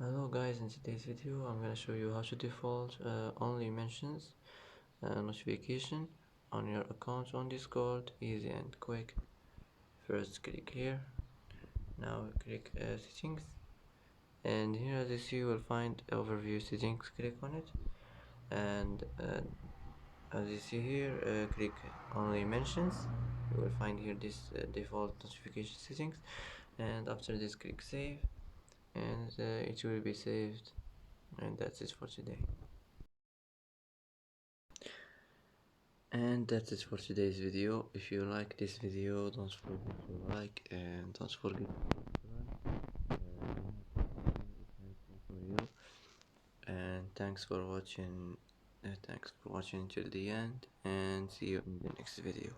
Hello guys, in today's video I'm gonna show you how to default only mentions notification on your account on Discord. Easy and quick. First click here. Now click settings, and here as you see you will find overview settings. Click on it, and as you see here click only mentions. You will find here this default notification settings, and after this click save, and it will be saved. And that's it for today. And that's it for today's video. If you like this video, don't forget to like and don't forget to subscribe. It's helpful for you. And thanks for watching. Thanks for watching till the end, and see you in the next video.